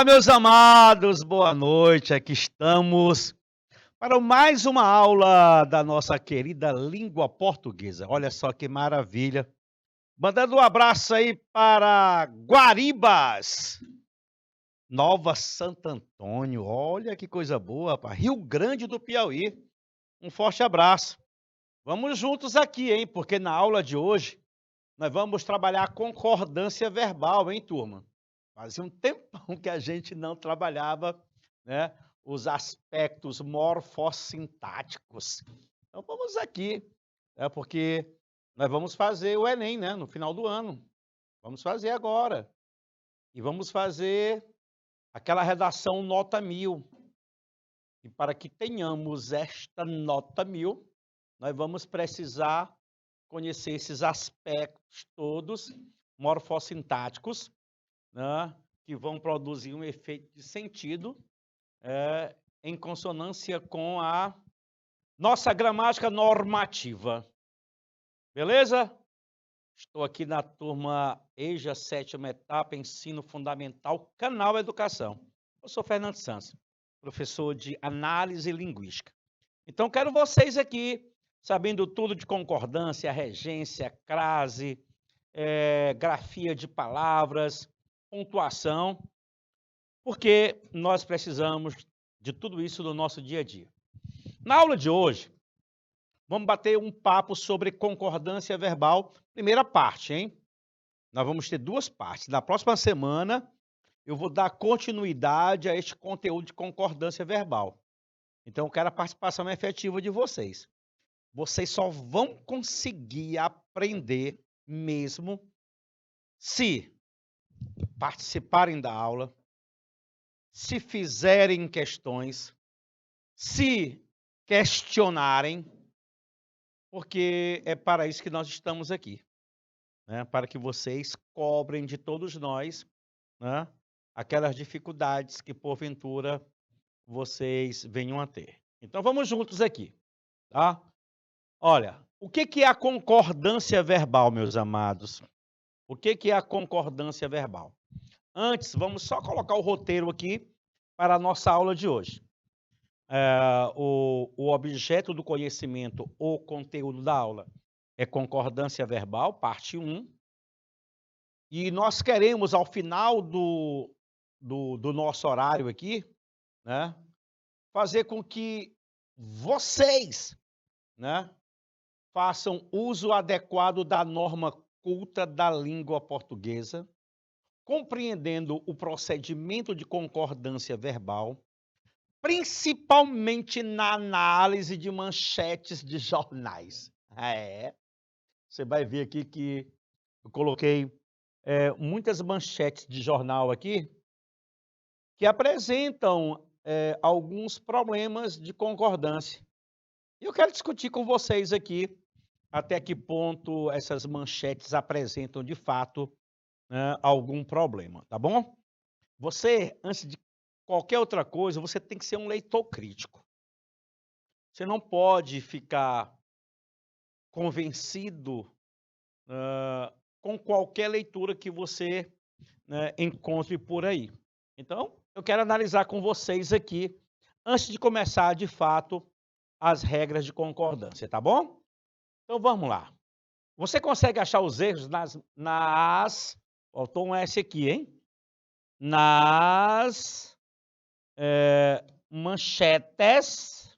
Olá, meus amados, boa noite. Aqui estamos para mais uma aula da nossa querida língua portuguesa. Olha só que maravilha. Mandando um abraço aí para Guaribas, Nova Santo Antônio. Olha que coisa boa, rapaz. Rio Grande do Piauí. Um forte abraço. Vamos juntos aqui, hein? Porque na aula de hoje nós vamos trabalhar a concordância verbal, hein, turma? Fazia um tempão que a gente não trabalhava, né, os aspectos morfossintáticos. Então vamos aqui, porque nós vamos fazer o Enem, né, no final do ano. Vamos fazer agora. E vamos fazer aquela redação nota 1000. E para que tenhamos esta nota 1000, nós vamos precisar conhecer esses aspectos todos morfossintáticos, né, que vão produzir um efeito de sentido em consonância com a nossa gramática normativa. Beleza? Estou aqui na turma EJA, sétima etapa, ensino fundamental, canal Educação. Eu sou Fernando Santos, professor de análise linguística. Então, quero vocês aqui, sabendo tudo de concordância, regência, crase, grafia de palavras, pontuação, porque nós precisamos de tudo isso no nosso dia a dia. Na aula de hoje, vamos bater um papo sobre concordância verbal, primeira parte, hein? Nós vamos ter duas partes. Na próxima semana, eu vou dar continuidade a este conteúdo de concordância verbal. Então, eu quero a participação efetiva de vocês. Vocês só vão conseguir aprender mesmo se participarem da aula, se fizerem questões, se questionarem, porque é para isso que nós estamos aqui, né? Para que vocês cobrem de todos nós, né, aquelas dificuldades que porventura vocês venham a ter. Então vamos juntos aqui, tá? Olha, o que é a concordância verbal, meus amados? O que é a concordância verbal? Antes, vamos só colocar o roteiro aqui para a nossa aula de hoje. O objeto do conhecimento, o conteúdo da aula, é concordância verbal, parte 1. E nós queremos, ao final do nosso horário aqui, né, fazer com que vocês, né, façam uso adequado da norma culta da língua portuguesa, compreendendo o procedimento de concordância verbal, principalmente na análise de manchetes de jornais. Você vai ver aqui que eu coloquei muitas manchetes de jornal aqui que apresentam alguns problemas de concordância. E eu quero discutir com vocês aqui até que ponto essas manchetes apresentam de fato algum problema, tá bom? Você, antes de qualquer outra coisa, você tem que ser um leitor crítico. Você não pode ficar convencido com qualquer leitura que você encontre por aí. Então, eu quero analisar com vocês aqui, antes de começar de fato as regras de concordância, tá bom? Então vamos lá. Você consegue achar os erros faltou um S aqui, hein? Nas manchetes.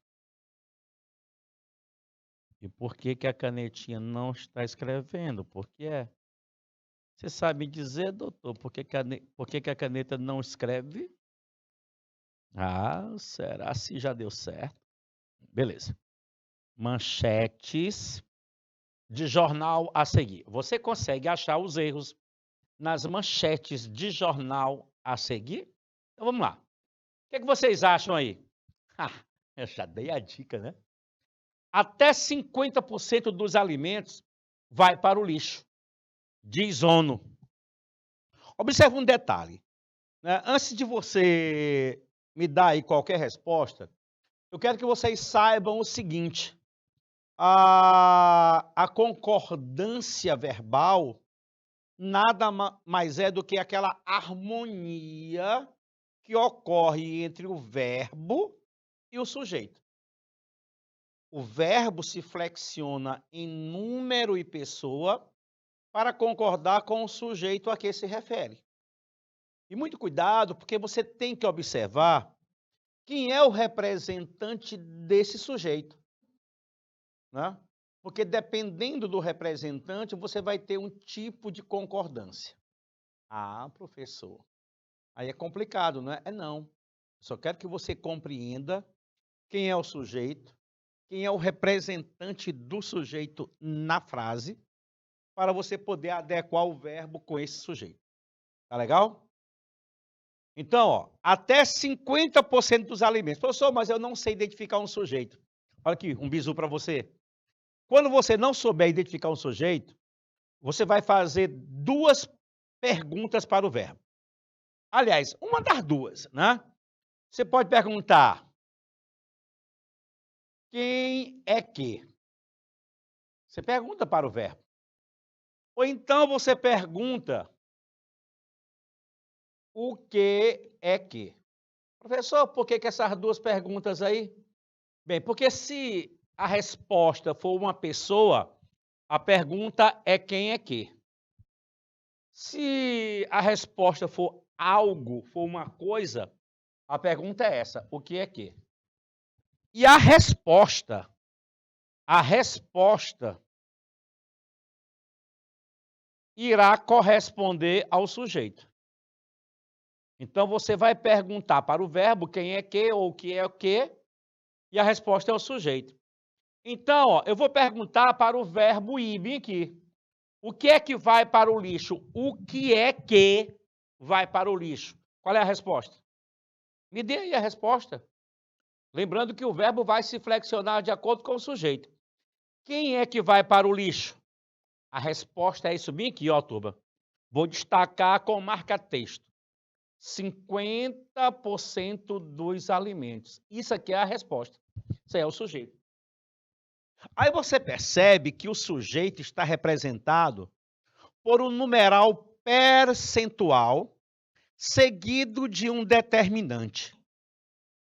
E por que a canetinha não está escrevendo? Por que é? Você sabe dizer, doutor, por que a caneta não escreve? Ah, será se já deu certo? Beleza. Manchetes de jornal a seguir. Você consegue achar os erros nas manchetes de jornal a seguir? Então vamos lá. O que vocês acham aí? Eu já dei a dica, né? Até 50% dos alimentos vai para o lixo, diz ONU. Observe um detalhe, né? Antes de você me dar aí qualquer resposta, eu quero que vocês saibam o seguinte: a concordância verbal nada mais é do que aquela harmonia que ocorre entre o verbo e o sujeito. O verbo se flexiona em número e pessoa para concordar com o sujeito a que se refere. E muito cuidado, porque você tem que observar quem é o representante desse sujeito, né? Porque dependendo do representante, você vai ter um tipo de concordância. Ah, professor, aí é complicado, não é? É não. Só quero que você compreenda quem é o sujeito, quem é o representante do sujeito na frase, para você poder adequar o verbo com esse sujeito. Tá legal? Então, ó, até 50% dos alimentos. Professor, mas eu não sei identificar um sujeito. Olha aqui, um bizu para você. Quando você não souber identificar um sujeito, você vai fazer 2 perguntas para o verbo. Aliás, uma das 2, né? Você pode perguntar: quem é que? Você pergunta para o verbo. Ou então você pergunta: o que é que? Professor, por que essas 2 perguntas aí? Bem, porque se a resposta for uma pessoa, a pergunta é quem é que. Se a resposta for algo, for uma coisa, a pergunta é essa: o que é que? E a resposta irá corresponder ao sujeito. Então você vai perguntar para o verbo quem é que ou o que é o que, e a resposta é o sujeito. Então, ó, eu vou perguntar para o verbo ir, bem aqui. O que é que vai para o lixo? O que é que vai para o lixo? Qual é a resposta? Me dê aí a resposta. Lembrando que o verbo vai se flexionar de acordo com o sujeito. Quem é que vai para o lixo? A resposta é isso bem aqui, ó, turma. Vou destacar com marca-texto. 50% dos alimentos. Isso aqui é a resposta. Isso aí é o sujeito. Aí você percebe que o sujeito está representado por um numeral percentual seguido de um determinante.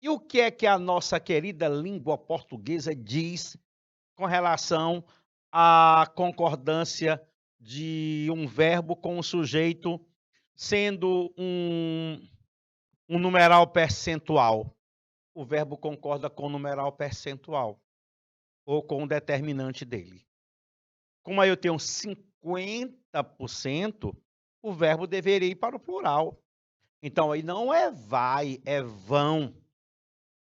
E o que é que a nossa querida língua portuguesa diz com relação à concordância de um verbo com um sujeito sendo um numeral percentual? O verbo concorda com o numeral percentual ou com o determinante dele. Como aí eu tenho 50%, o verbo deveria ir para o plural. Então, aí não é vai, é vão.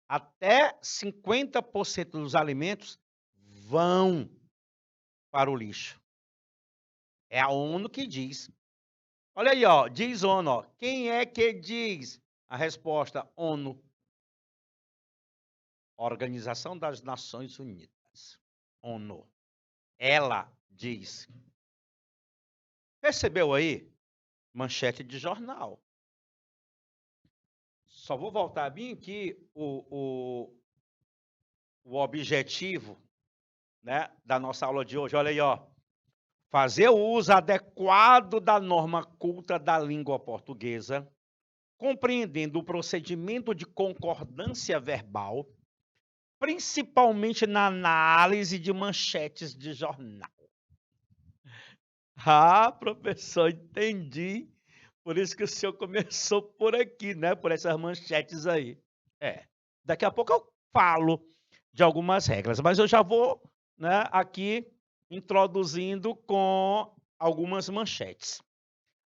Até 50% dos alimentos vão para o lixo. É a ONU que diz. Olha aí, ó, diz ONU. Ó. Quem é que diz? A resposta, ONU. Organização das Nações Unidas. ONU. Ela diz. Percebeu aí? Manchete de jornal. Só vou voltar bem aqui o objetivo, né, da nossa aula de hoje. Olha aí, ó. Fazer o uso adequado da norma culta da língua portuguesa, compreendendo o procedimento de concordância verbal, principalmente na análise de manchetes de jornal. Ah, professor, entendi. Por isso que o senhor começou por aqui, né? Por essas manchetes aí. Daqui a pouco eu falo de algumas regras, mas eu já vou, né, aqui introduzindo com algumas manchetes.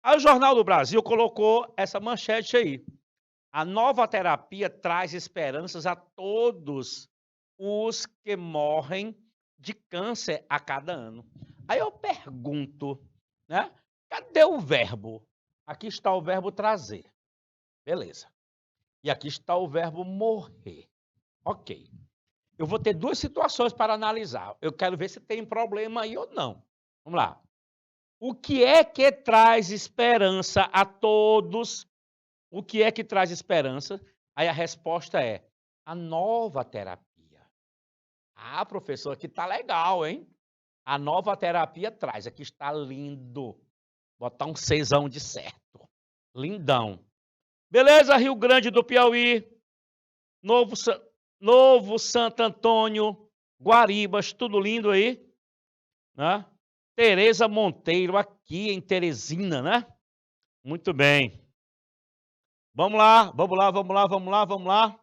Aí o Jornal do Brasil colocou essa manchete aí. A nova terapia traz esperanças a todos os que morrem de câncer a cada ano. Aí eu pergunto, né? Cadê o verbo? Aqui está o verbo trazer. Beleza. E aqui está o verbo morrer. Ok. Eu vou ter 2 situações para analisar. Eu quero ver se tem problema aí ou não. Vamos lá. O que é que traz esperança a todos? O que é que traz esperança? Aí a resposta é a nova terapia. Ah, professor, aqui tá legal, hein? A nova terapia traz. Aqui está lindo. Botar um 6 de certo. Lindão. Beleza, Rio Grande do Piauí, Novo Santo Antônio, Guaribas, tudo lindo aí, né? Tereza Monteiro, aqui em Teresina, né? Muito bem. Vamos lá, vamos lá, vamos lá, vamos lá, vamos lá.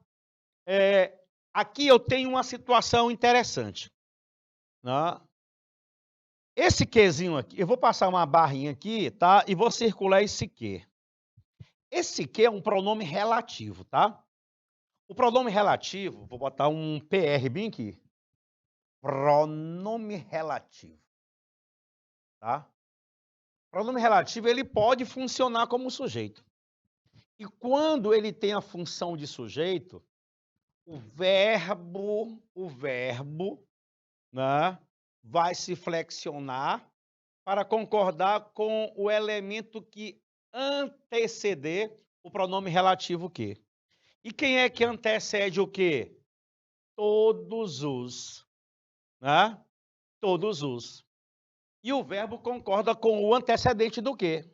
Aqui eu tenho uma situação interessante, né? Esse quezinho aqui, eu vou passar uma barrinha aqui, tá? E vou circular esse que. Esse que é um pronome relativo, tá? O pronome relativo, vou botar um PR bem aqui. Pronome relativo, tá? Pronome relativo, ele pode funcionar como sujeito. E quando ele tem a função de sujeito, o verbo, né, vai se flexionar para concordar com o elemento que anteceder o pronome relativo que. E quem é que antecede o quê? Todos os, né? Todos os. E o verbo concorda com o antecedente do quê?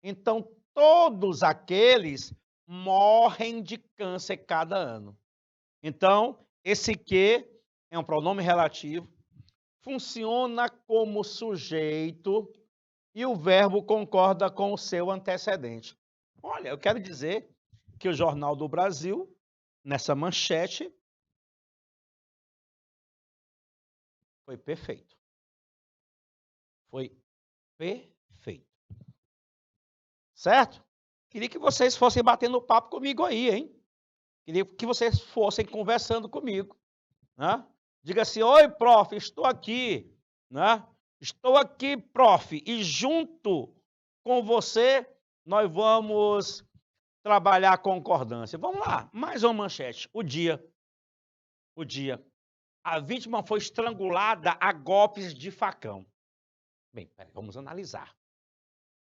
Então, todos aqueles morrem de câncer cada ano. Então, esse que é um pronome relativo, funciona como sujeito e o verbo concorda com o seu antecedente. Olha, eu quero dizer que o Jornal do Brasil, nessa manchete, foi perfeito. Foi perfeito. Certo? Queria que vocês fossem batendo papo comigo aí, hein? Queria que vocês fossem conversando comigo, né? Diga assim: oi, prof, estou aqui, né? Estou aqui, prof, e junto com você nós vamos trabalhar a concordância. Vamos lá, mais uma manchete. O dia. A vítima foi estrangulada a golpes de facão. Bem, peraí, vamos analisar.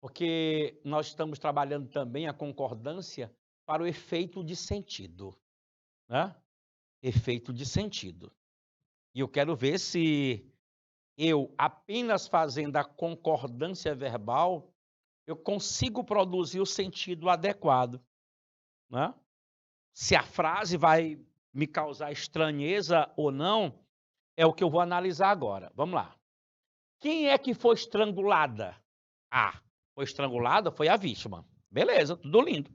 Porque nós estamos trabalhando também a concordância para o efeito de sentido, né? Efeito de sentido. E eu quero ver se eu, apenas fazendo a concordância verbal, eu consigo produzir o sentido adequado, né? Se a frase vai me causar estranheza ou não, é o que eu vou analisar agora. Vamos lá. Quem é que foi estrangulada? Foi estrangulada, foi a vítima. Beleza, tudo lindo.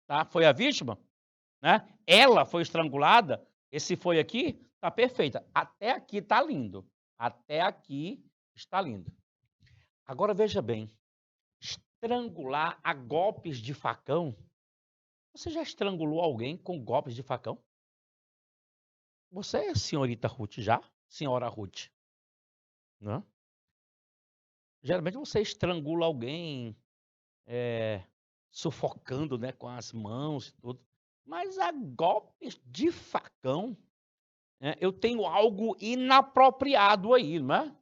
Tá? Foi a vítima, né? Ela foi estrangulada, esse foi aqui, tá perfeita. Até aqui tá lindo. Até aqui está lindo. Agora veja bem, estrangular a golpes de facão. Você já estrangulou alguém com golpes de facão? Você é senhorita Ruth já? Senhora Ruth? Não? Geralmente você estrangula alguém sufocando, né, com as mãos e tudo. Mas a golpes de facão, né, eu tenho algo inapropriado aí, não é?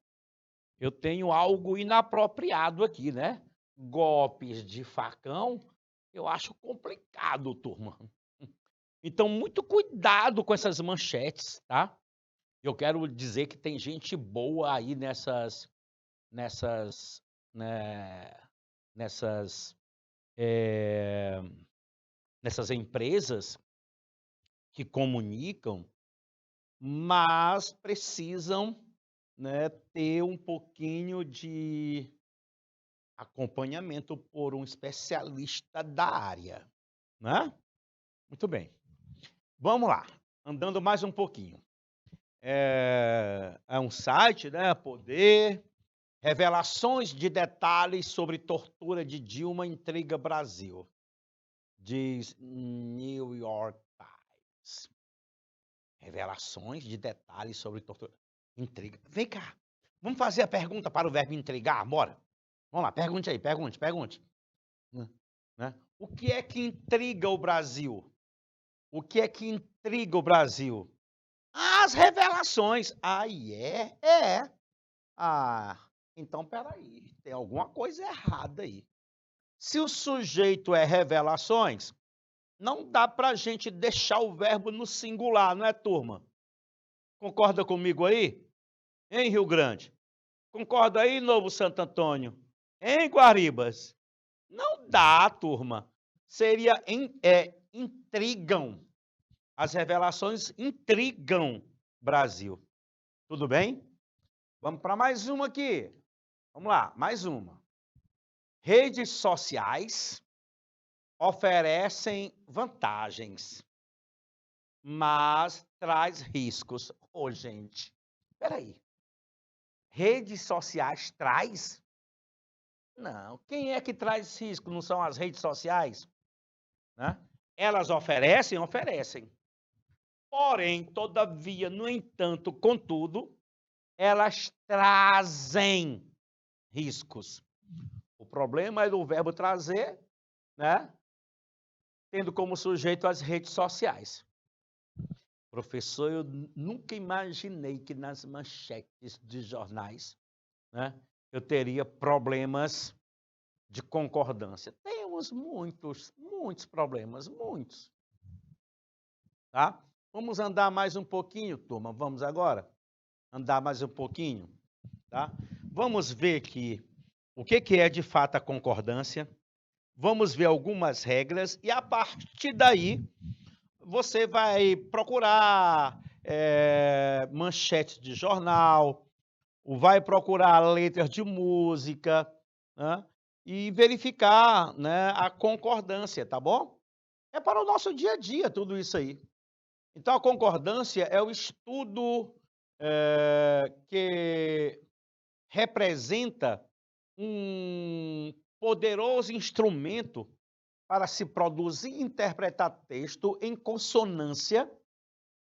Eu tenho algo inapropriado aqui, né? Golpes de facão, eu acho complicado, turma. Então, muito cuidado com essas manchetes, tá? Eu quero dizer que tem gente boa aí nessas empresas que comunicam, mas precisam, né, ter um pouquinho de acompanhamento por um especialista da área, né? Muito bem. Vamos lá, andando mais um pouquinho. É um site, né? Poder, revelações de detalhes sobre tortura de Dilma intriga Brasil, diz New York Times. Revelações de detalhes sobre tortura. Intriga. Vem cá, vamos fazer a pergunta para o verbo intrigar? Bora. Vamos lá, pergunte aí, pergunte. Né? O que é que intriga o Brasil? O que é que intriga o Brasil? As revelações. É? Então peraí, tem alguma coisa errada aí. Se o sujeito é revelações, não dá para a gente deixar o verbo no singular, não é, turma? Concorda comigo aí? Em Rio Grande? Concorda aí, Novo Santo Antônio? Em Guaribas? Não dá, turma. seria intrigam. As revelações intrigam Brasil. Tudo bem? Vamos para mais uma aqui. Vamos lá, mais uma. Redes sociais oferecem vantagens, mas traz riscos. Ô, gente, peraí. Redes sociais traz? Não. Quem é que traz risco? Não são as redes sociais? Né? Elas oferecem? Oferecem. Porém, todavia, no entanto, contudo, elas trazem riscos. O problema é do verbo trazer, né? Tendo como sujeito as redes sociais. Professor, eu nunca imaginei que nas manchetes de jornais, né, eu teria problemas de concordância. Temos muitos problemas, muitos. Tá? Vamos andar mais um pouquinho, turma. Vamos agora andar mais um pouquinho, tá? Vamos ver aqui o que é de fato a concordância. Vamos ver algumas regras e a partir daí você vai procurar manchetes de jornal, vai procurar letras de música, né? E verificar, né, a concordância, tá bom? É para o nosso dia a dia tudo isso aí. Então, a concordância é o estudo que representa um poderoso instrumento para se produzir e interpretar texto em consonância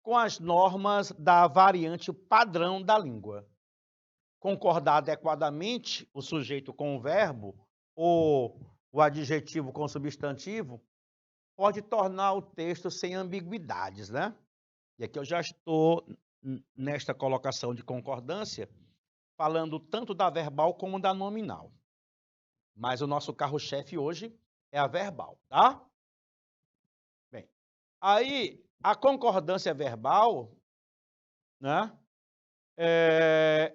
com as normas da variante padrão da língua. Concordar adequadamente o sujeito com o verbo ou o adjetivo com o substantivo pode tornar o texto sem ambiguidades, né? E aqui eu já estou nesta colocação de concordância, falando tanto da verbal como da nominal. Mas o nosso carro-chefe hoje é a verbal, tá? Bem, aí a concordância verbal, né?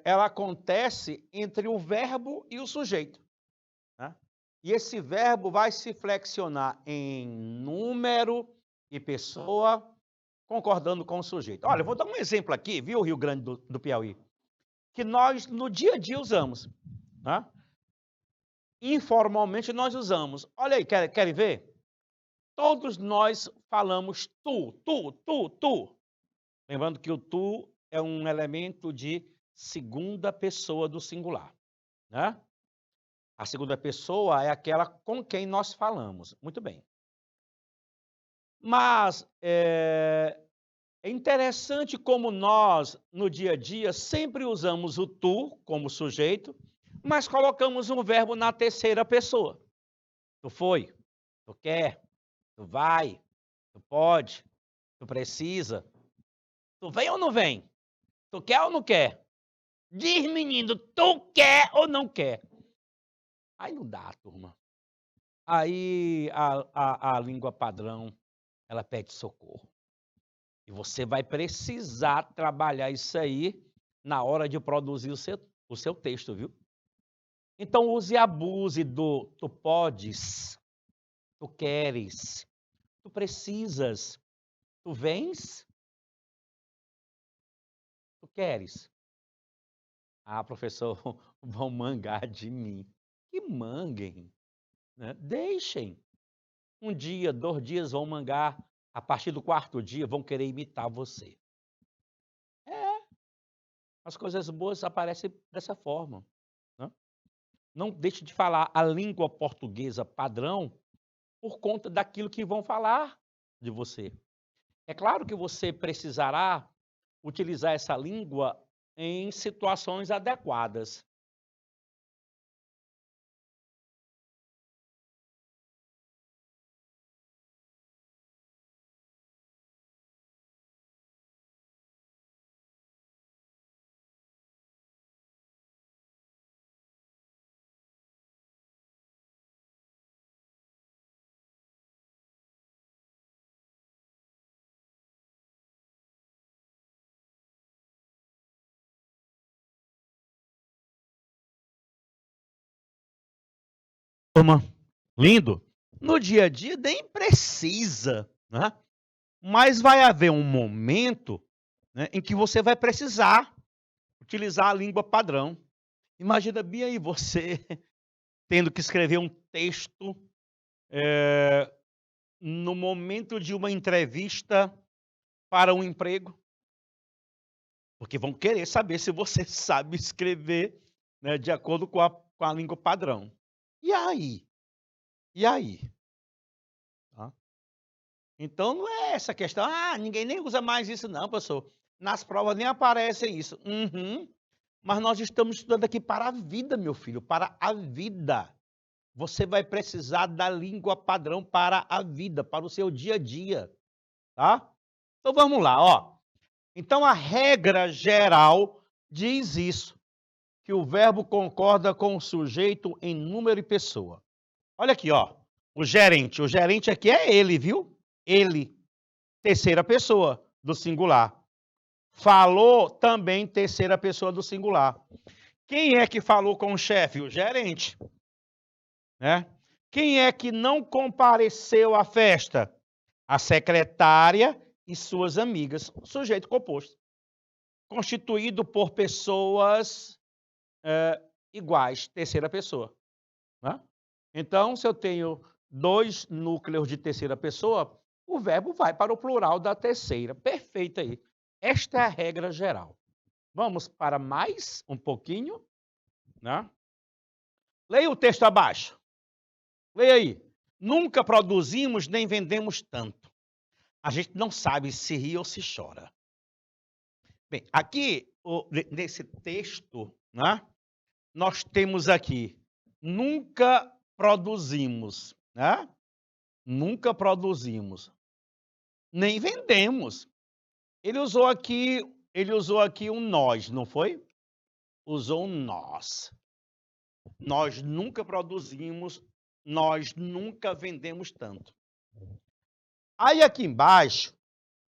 Ela acontece entre o verbo e o sujeito, né? E esse verbo vai se flexionar em número e pessoa, concordando com o sujeito. Olha, eu vou dar um exemplo aqui, viu, Rio Grande do Piauí, que nós no dia a dia usamos, né? Informalmente nós usamos. Olha aí, querem ver? Todos nós falamos tu. Lembrando que o tu é um elemento de segunda pessoa do singular, né? A segunda pessoa é aquela com quem nós falamos. Muito bem. Mas é interessante como nós, no dia a dia, sempre usamos o tu como sujeito, mas colocamos um verbo na terceira pessoa. Tu foi, tu quer, tu vai, tu pode, tu precisa. Tu vem ou não vem? Tu quer ou não quer? Diz, menino, tu quer ou não quer? Aí não dá, turma. Aí a língua padrão, ela pede socorro. E você vai precisar trabalhar isso aí na hora de produzir o seu texto, viu? Então, use e abuse do tu podes, tu queres, tu precisas, tu vens, tu queres. Ah, professor, vão mangar de mim. Que manguem, né? Deixem. Um dia, 2 dias vão mangar. A partir do 4º dia vão querer imitar você. As coisas boas aparecem dessa forma, né? Não deixe de falar a língua portuguesa padrão por conta daquilo que vão falar de você. É claro que você precisará utilizar essa língua em situações adequadas. Turma, lindo. No dia a dia nem precisa, né? Mas vai haver um momento, né, em que você vai precisar utilizar a língua padrão. Imagina bem aí você tendo que escrever um texto, no momento de uma entrevista para um emprego, porque vão querer saber se você sabe escrever, né, de acordo com a língua padrão. E aí? E aí? Tá? Então não é essa questão: "Ah, ninguém nem usa mais isso não, professor. Nas provas nem aparece isso". Uhum. Mas nós estamos estudando aqui para a vida, meu filho, para a vida. Você vai precisar da língua padrão para a vida, para o seu dia a dia, tá? Então vamos lá, ó. Então a regra geral diz isso, que o verbo concorda com o sujeito em número e pessoa. Olha aqui, ó. O gerente aqui é ele, viu? Ele, terceira pessoa do singular. Falou também terceira pessoa do singular. Quem é que falou com o chefe? O gerente, né? Quem é que não compareceu à festa? A secretária e suas amigas. Sujeito composto, constituído por pessoas iguais, terceira pessoa, né? Então, se eu tenho 2 núcleos de terceira pessoa, o verbo vai para o plural da terceira. Perfeito aí. Esta é a regra geral. Vamos para mais um pouquinho, né? Leia o texto abaixo. Leia aí. Nunca produzimos nem vendemos tanto. A gente não sabe se ri ou se chora. Bem, aqui, nesse texto, né, nós temos aqui, nunca produzimos, né? Nunca produzimos, nem vendemos. Ele usou aqui um nós, não foi? Usou um nós. Nós nunca produzimos, nós nunca vendemos tanto. Aí aqui embaixo,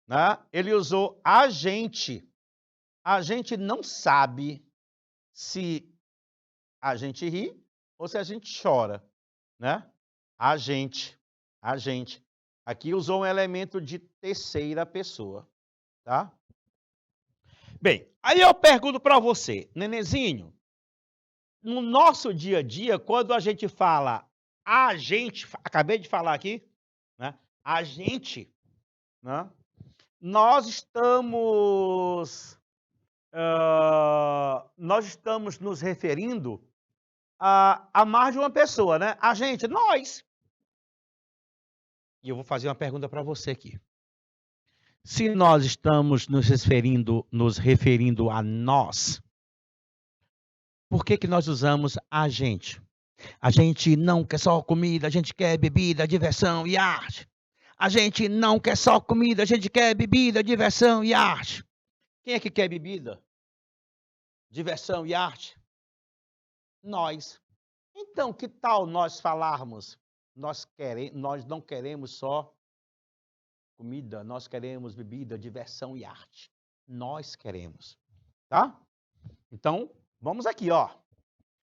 né, ele usou a gente. A gente não sabe se a gente ri ou se a gente chora, né? A gente. Aqui usou um elemento de terceira pessoa, tá? Bem, aí eu pergunto para você, nenenzinho, no nosso dia a dia, quando a gente fala a gente, acabei de falar aqui, né? A gente, né? Nós estamos, nós estamos nos referindo a mais de uma pessoa, né? A gente, nós. E eu vou fazer uma pergunta para você aqui. Se nós estamos nos referindo a nós, por que que nós usamos a gente? A gente não quer só comida, a gente quer bebida, diversão e arte. A gente não quer só comida, a gente quer bebida, diversão e arte. Quem é que quer bebida, diversão e arte? Nós. Então, que tal nós falarmos? Nós não queremos só comida, nós queremos bebida, diversão e arte. Nós queremos, tá? Então, vamos aqui, ó.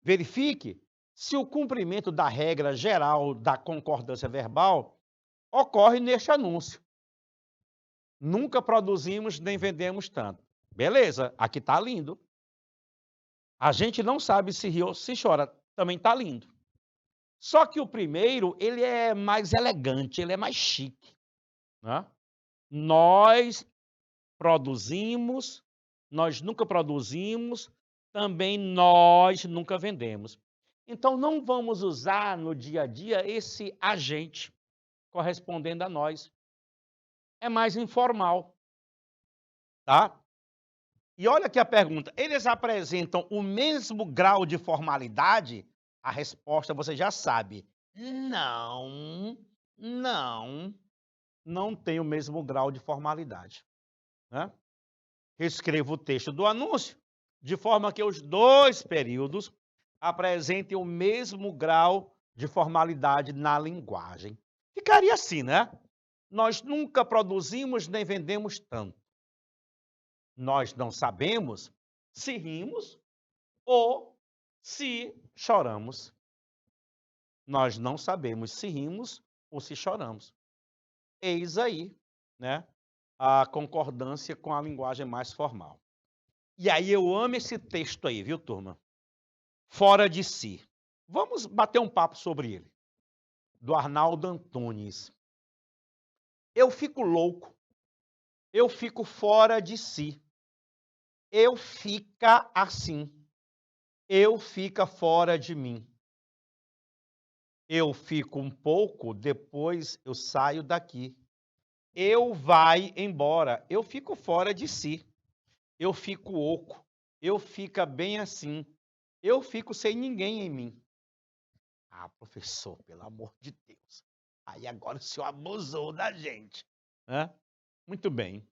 Verifique se o cumprimento da regra geral da concordância verbal ocorre neste anúncio. Nunca produzimos nem vendemos tanto. Beleza, aqui tá lindo. A gente não sabe se ri ou se chora. Também tá lindo. Só que o primeiro, ele é mais elegante, ele é mais chique, né? Nós produzimos, nós nunca produzimos, também nós nunca vendemos. Então não vamos usar no dia a dia esse agente correspondendo a nós. É mais informal, tá? E olha aqui a pergunta: eles apresentam o mesmo grau de formalidade? A resposta você já sabe. Não, não, não tem o mesmo grau de formalidade, né? Escreva o texto do anúncio de forma que os dois períodos apresentem o mesmo grau de formalidade na linguagem. Ficaria assim, né? Nós nunca produzimos nem vendemos tanto. Nós não sabemos se rimos ou se choramos. nós não sabemos se rimos ou se choramos. Eis aí, né, a concordância com a linguagem mais formal. E aí eu amo esse texto aí, viu, turma? Fora de si. Vamos bater um papo sobre ele. Do Arnaldo Antunes. Eu fico louco. Eu fico fora de si. Eu fica assim. Eu fica fora de mim. Eu fico um pouco, depois eu saio daqui. Eu vai embora. Eu fico fora de si. Eu fico oco. Eu fica bem assim. Eu fico sem ninguém em mim. Ah, professor, pelo amor de Deus. Aí agora o senhor abusou da gente, né? Muito bem.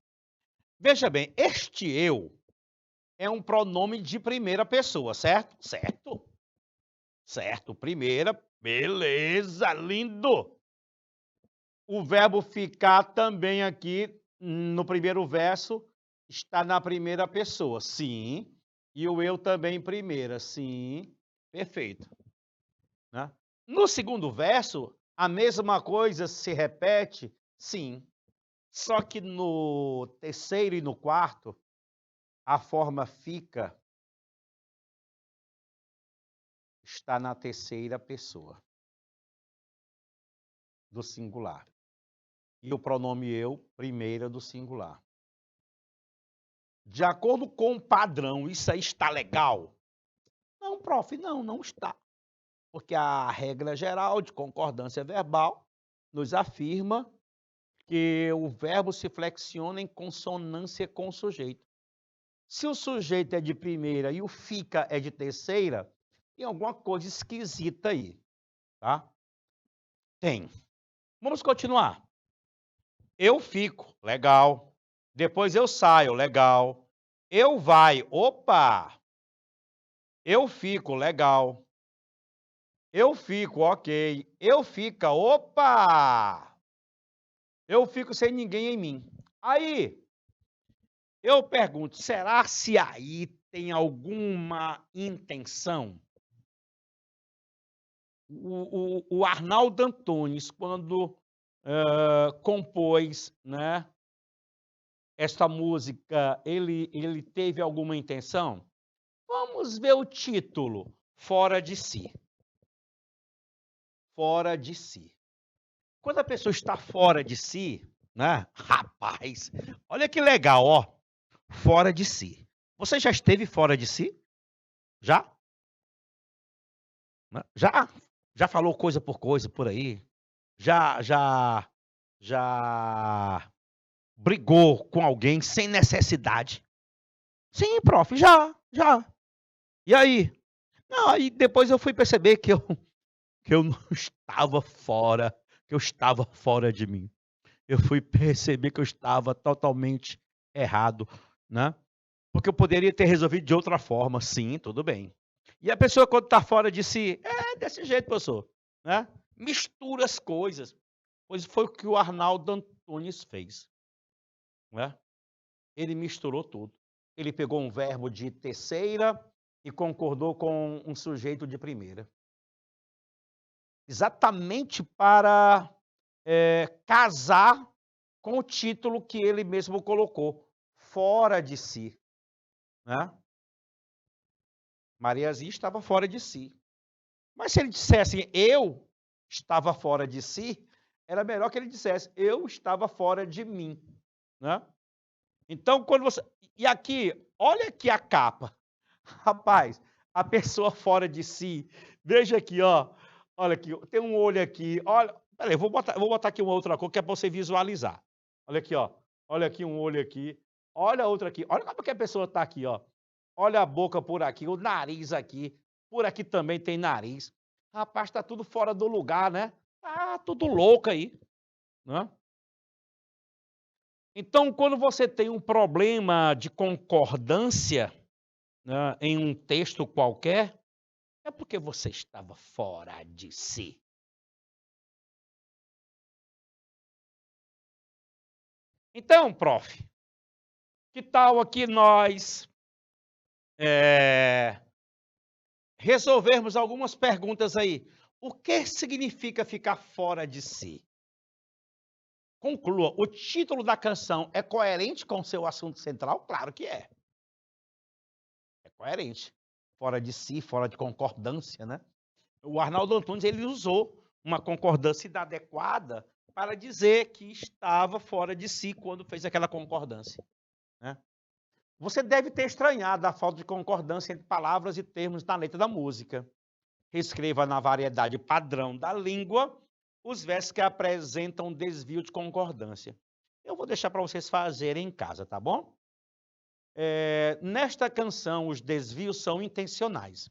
Veja bem, este eu é um pronome de primeira pessoa, certo? Certo. Certo, primeira. Beleza, lindo. O verbo ficar também aqui no primeiro verso está na primeira pessoa, sim. E o eu também em primeira, sim. Perfeito. Né? No segundo verso, a mesma coisa se repete, sim. Só que no terceiro e no quarto, a forma fica está na terceira pessoa do singular. E o pronome eu, primeira do singular. De acordo com o padrão, isso aí está legal? Não, prof, não está. Porque a regra geral de concordância verbal nos afirma que o verbo se flexiona em consonância com o sujeito. Se o sujeito é de primeira e o fica é de terceira, tem alguma coisa esquisita aí, tá? Tem. Vamos continuar. Eu fico, legal. Depois eu saio, legal. Eu vai, opa! Eu fico, legal. Eu fico, ok. Eu fica, opa! Eu fico sem ninguém em mim. Aí, eu pergunto, será se aí tem alguma intenção? O Arnaldo Antunes, quando compôs, né, esta música, ele teve alguma intenção? Vamos ver o título, Fora de Si. Fora de si. Quando a pessoa está fora de si, né? Rapaz, olha que legal, ó. Fora de si. Você já esteve fora de si? Já? Né? Já falou coisa por aí? Já brigou com alguém sem necessidade? Sim, prof, já. E aí? Não, aí depois eu fui perceber que eu não estava fora, que eu estava fora de mim. Eu fui perceber que eu estava totalmente errado, né? Porque eu poderia ter resolvido de outra forma, sim, tudo bem. E a pessoa, quando está fora de si, é desse jeito, professor, né? Mistura as coisas. Pois foi o que o Arnaldo Antunes fez, né? Ele misturou tudo. Ele pegou um verbo de terceira e concordou com um sujeito de primeira. Exatamente para casar com o título que ele mesmo colocou, fora de si. Né? Mariazinha estava fora de si. Mas se ele dissesse eu estava fora de si, era melhor que ele dissesse eu estava fora de mim. Né? Então, quando você. E aqui, olha aqui a capa. Rapaz, a pessoa fora de si. Veja aqui, ó. Olha aqui, tem um olho aqui. Olha, peraí, vou botar aqui uma outra cor que é para você visualizar. Olha aqui, ó. Olha aqui um olho aqui. Olha outra aqui. Olha como que a pessoa está aqui, ó. Olha a boca por aqui, o nariz aqui. Por aqui também tem nariz. Rapaz, está tudo fora do lugar, né? Tá tudo louco aí, né? Então, quando você tem um problema de concordância, né, em um texto qualquer, é porque você estava fora de si. Então, prof, que tal aqui nós resolvermos algumas perguntas aí? O que significa ficar fora de si? Conclua, o título da canção é coerente com o seu assunto central? Claro que é. É coerente. Fora de si, fora de concordância, né? O Arnaldo Antunes, ele usou uma concordância inadequada para dizer que estava fora de si quando fez aquela concordância, né? Você deve ter estranhado a falta de concordância entre palavras e termos na letra da música. Reescreva na variedade padrão da língua os versos que apresentam desvio de concordância. Eu vou deixar para vocês fazerem em casa, tá bom? Nesta canção, os desvios são intencionais,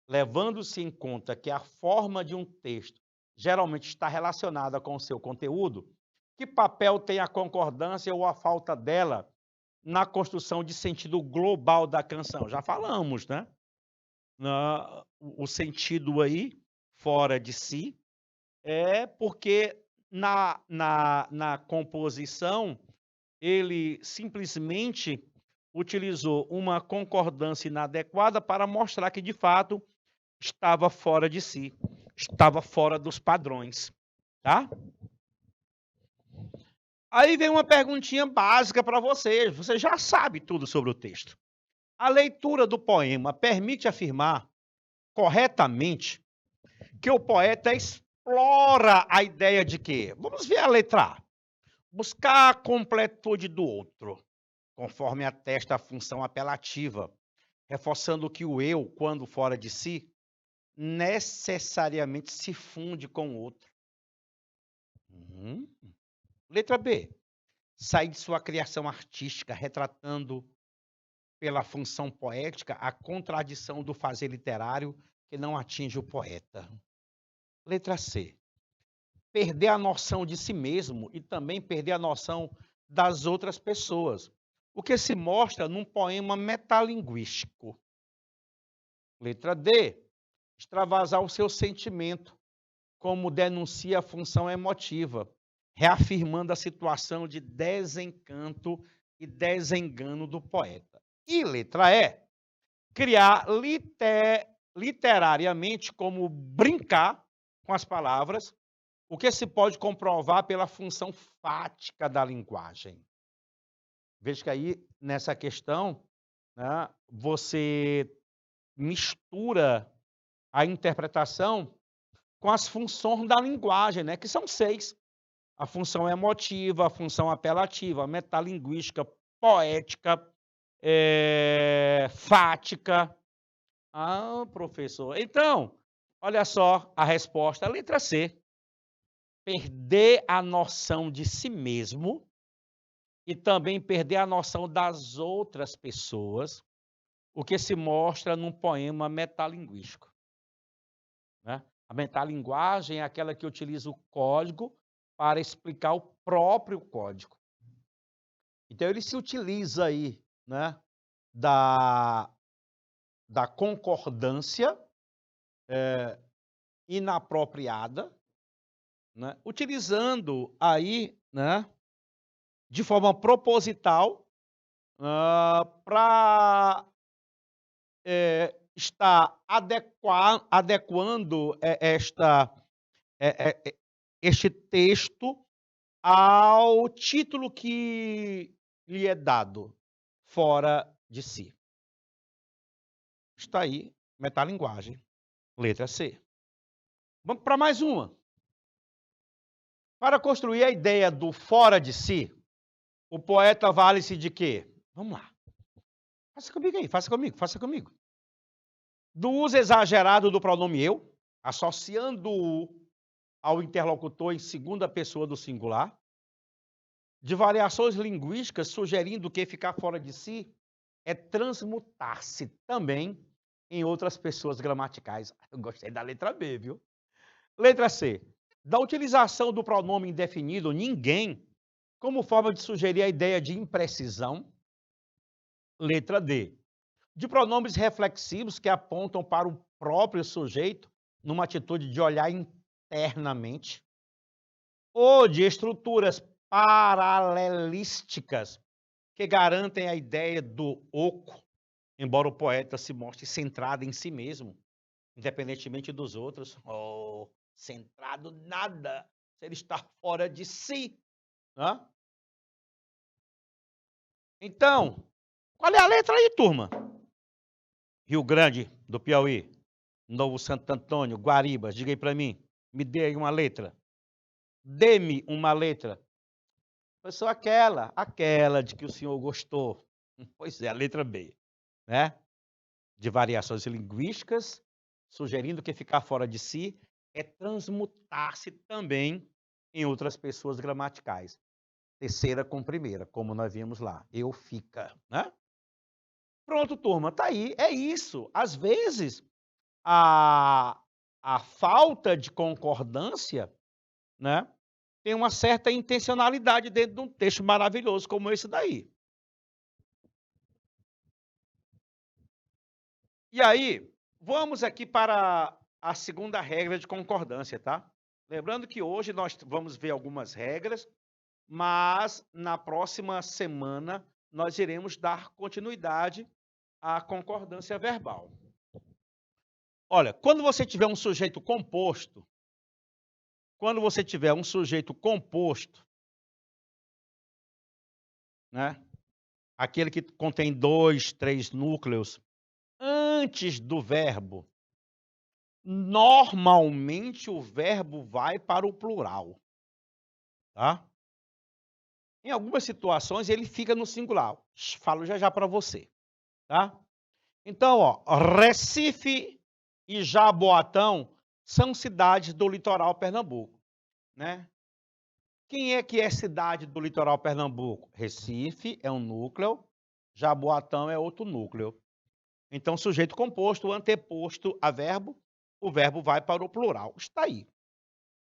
levando-se em conta que a forma de um texto geralmente está relacionada com o seu conteúdo. Que papel tem a concordância ou a falta dela na construção de sentido global da canção? Já falamos, né? O sentido aí, fora de si, é porque na composição ele simplesmente utilizou uma concordância inadequada para mostrar que, de fato, estava fora de si, estava fora dos padrões, tá? Aí vem uma perguntinha básica para vocês. Você já sabe tudo sobre o texto. A leitura do poema permite afirmar corretamente que o poeta explora a ideia de que, vamos ver a letra A, buscar a completude do outro, conforme atesta a função apelativa, reforçando que o eu, quando fora de si, necessariamente se funde com o outro. Letra B. Sai de sua criação artística, retratando pela função poética a contradição do fazer literário que não atinge o poeta. Letra C. Perder a noção de si mesmo e também perder a noção das outras pessoas, o que se mostra num poema metalinguístico. Letra D. Extravasar o seu sentimento, como denuncia a função emotiva, reafirmando a situação de desencanto e desengano do poeta. E letra E. Criar literariamente como brincar com as palavras, o que se pode comprovar pela função fática da linguagem. Veja que aí, nessa questão, né, você mistura a interpretação com as funções da linguagem, né, que são 6. A função emotiva, a função apelativa, a metalinguística, poética, fática. Ah, professor. Então, olha só a resposta, a letra C. Perder a noção de si mesmo e também perder a noção das outras pessoas, o que se mostra num poema metalinguístico, né? A metalinguagem é aquela que utiliza o código para explicar o próprio código. Então, ele se utiliza aí, né, da concordância inapropriada, né, utilizando aí, né, de forma proposital, para estar adequando este texto ao título que lhe é dado, fora de si. Está aí, metalinguagem, letra C. Vamos para mais uma. Para construir a ideia do fora de si, o poeta vale-se de quê? Vamos lá. Faça comigo aí, faça comigo. Do uso exagerado do pronome eu, associando-o ao interlocutor em segunda pessoa do singular, de variações linguísticas sugerindo que ficar fora de si é transmutar-se também em outras pessoas gramaticais. Eu gostei da letra B, viu? Letra C. Da utilização do pronome indefinido ninguém como forma de sugerir a ideia de imprecisão. Letra D. De pronomes reflexivos que apontam para o próprio sujeito numa atitude de olhar internamente. Ou de estruturas paralelísticas que garantem a ideia do oco, embora o poeta se mostre centrado em si mesmo, independentemente dos outros, centrado nada, se ele está fora de si. Né? Então, qual é a letra aí, turma? Rio Grande do Piauí, Novo Santo Antônio, Guaribas, diga aí para mim, me dê aí uma letra. Dê-me uma letra. Eu sou aquela de que o senhor gostou. Pois é, a letra B, né? De variações linguísticas, sugerindo que ficar fora de si é transmutar-se também em outras pessoas gramaticais. Terceira com primeira, como nós vimos lá. Eu fica, né? Pronto, turma, tá aí. É isso. Às vezes, a falta de concordância, né, tem uma certa intencionalidade dentro de um texto maravilhoso como esse daí. E aí, vamos aqui para a segunda regra de concordância, tá? Lembrando que hoje nós vamos ver algumas regras, mas na próxima semana nós iremos dar continuidade à concordância verbal. Olha, quando você tiver um sujeito composto, né? Aquele que contém 2, 3 núcleos, antes do verbo, normalmente o verbo vai para o plural, tá? Em algumas situações ele fica no singular. Falo já para você, tá? Então, ó, Recife e Jaboatão são cidades do litoral Pernambuco, né? Quem é que é cidade do litoral Pernambuco? Recife é um núcleo, Jaboatão é outro núcleo. Então, sujeito composto, anteposto a verbo, o verbo vai para o plural. Está aí.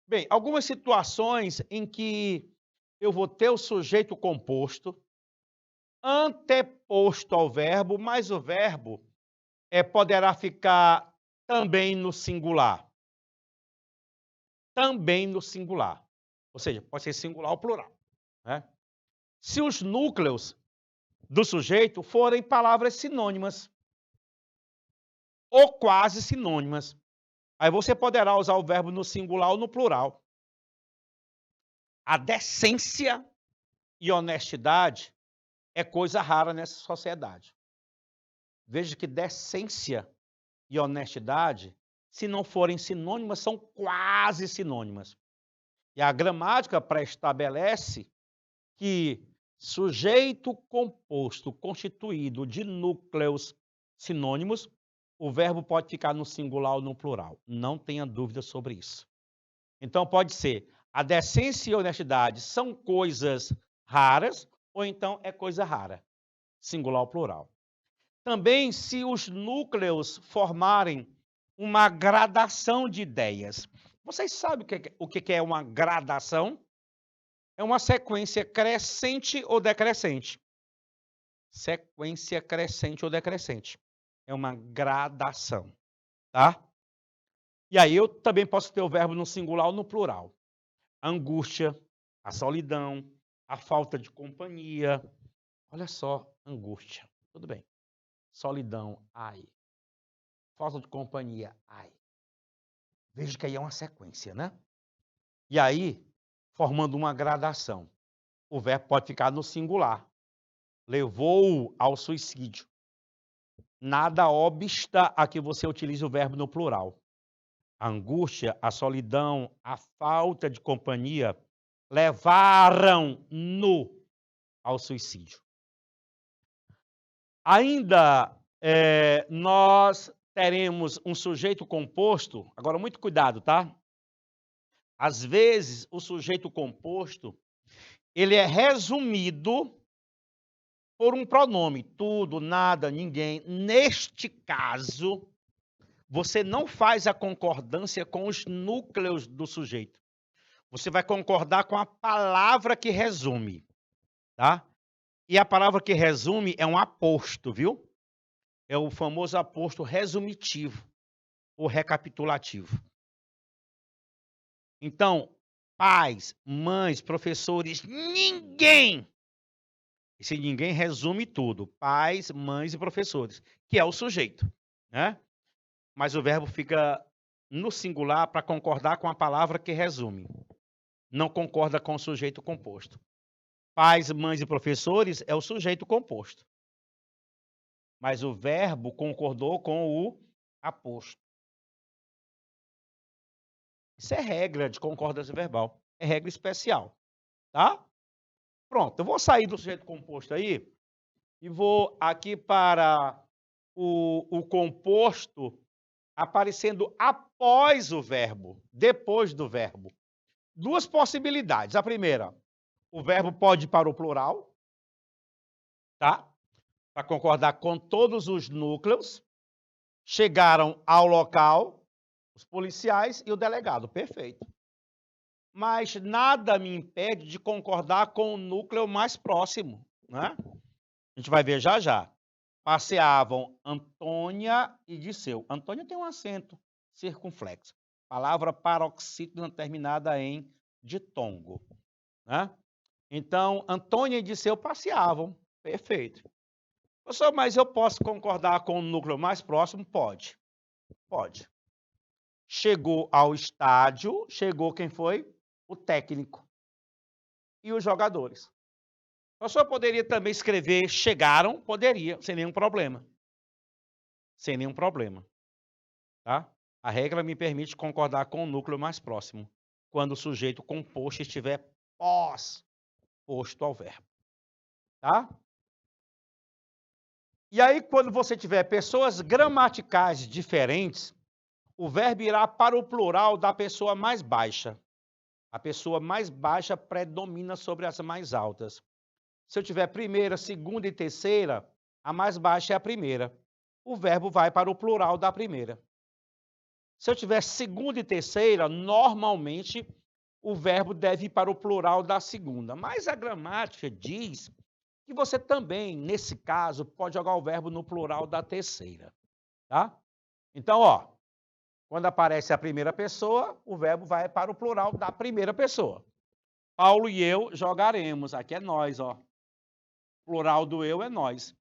Bem, algumas situações em que eu vou ter o sujeito composto anteposto ao verbo, mas o verbo poderá ficar também no singular. Também no singular. Ou seja, pode ser singular ou plural. Né? Se os núcleos do sujeito forem palavras sinônimas ou quase sinônimas. Aí você poderá usar o verbo no singular ou no plural. A decência e honestidade é coisa rara nessa sociedade. Veja que decência e honestidade, se não forem sinônimas, são quase sinônimas. E a gramática pré-estabelece que sujeito composto constituído de núcleos sinônimos, o verbo pode ficar no singular ou no plural. Não tenha dúvida sobre isso. Então pode ser a decência e a honestidade são coisas raras ou então é coisa rara, singular ou plural. Também se os núcleos formarem uma gradação de ideias. Vocês sabem o que é uma gradação? É uma sequência crescente ou decrescente. Sequência crescente ou decrescente. É uma gradação, tá? E aí eu também posso ter o verbo no singular ou no plural. A angústia, a solidão, a falta de companhia. Olha só, angústia. Tudo bem. Solidão, ai. Falta de companhia, ai. Veja que aí é uma sequência, né? E aí, formando uma gradação. O verbo pode ficar no singular. Levou ao suicídio. Nada obsta a que você utilize o verbo no plural. A angústia, a solidão, a falta de companhia levaram-no ao suicídio. Ainda nós teremos um sujeito composto, agora muito cuidado, tá? Às vezes o sujeito composto, ele é resumido por um pronome, tudo, nada, ninguém. Neste caso, você não faz a concordância com os núcleos do sujeito. Você vai concordar com a palavra que resume, tá? E a palavra que resume é um aposto, viu? É o famoso aposto resumitivo ou recapitulativo. Então, pais, mães, professores, ninguém. Esse ninguém resume tudo. Pais, mães e professores, que é o sujeito, né? mas o verbo fica no singular para concordar com a palavra que resume. Não concorda com o sujeito composto. Pais, mães e professores é o sujeito composto. Mas o verbo concordou com o aposto. Isso é regra de concordância verbal. É regra especial. Tá? Pronto, eu vou sair do sujeito composto aí e vou aqui para o composto aparecendo após o verbo, depois do verbo. Duas possibilidades. A primeira, o verbo pode ir para o plural, tá? Para concordar com todos os núcleos. Chegaram ao local os policiais e o delegado. Perfeito. Mas nada me impede de concordar com o núcleo mais próximo, né? A gente vai ver já já. Passeavam Antônia e Disseu. Antônia tem um acento circunflexo. Palavra paroxítona terminada em ditongo, né? Então, Antônia e Disseu passeavam. Perfeito. Professor, mas eu posso concordar com o núcleo mais próximo? Pode. Pode. Chegou ao estádio, chegou quem foi? O técnico. E os jogadores. O senhor poderia também escrever chegaram? Poderia, sem nenhum problema. Sem nenhum problema. Tá? A regra me permite concordar com o núcleo mais próximo, quando o sujeito composto estiver pós-posto ao verbo. Tá? E aí, quando você tiver pessoas gramaticais diferentes, o verbo irá para o plural da pessoa mais baixa. A pessoa mais baixa predomina sobre as mais altas. Se eu tiver primeira, segunda e terceira, a mais baixa é a primeira. O verbo vai para o plural da primeira. Se eu tiver segunda e terceira, normalmente o verbo deve ir para o plural da segunda. Mas a gramática diz que você também, nesse caso, pode jogar o verbo no plural da terceira. Tá? Então, ó, quando aparece a primeira pessoa, o verbo vai para o plural da primeira pessoa. Paulo e eu jogaremos. Aqui é nós, ó. Plural do eu é nós.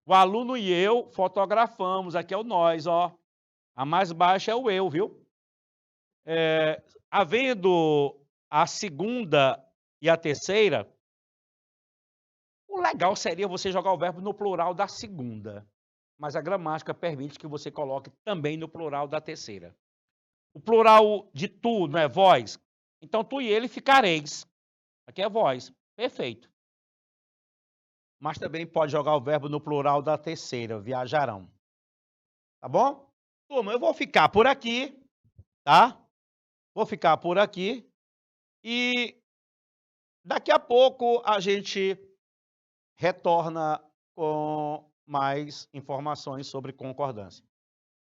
O aluno e eu fotografamos. Aqui é o nós, ó. A mais baixa é o eu, viu? Havendo a segunda e a terceira, o legal seria você jogar o verbo no plural da segunda. Mas a gramática permite que você coloque também no plural da terceira. O plural de tu, não é vós? Então, tu e ele ficareis. Aqui é vós. Perfeito. Mas também pode jogar o verbo no plural da terceira, viajarão. Tá bom? Turma, eu vou ficar por aqui, tá? Vou ficar por aqui. E daqui a pouco a gente retorna com mais informações sobre concordância.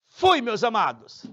Fui, meus amados!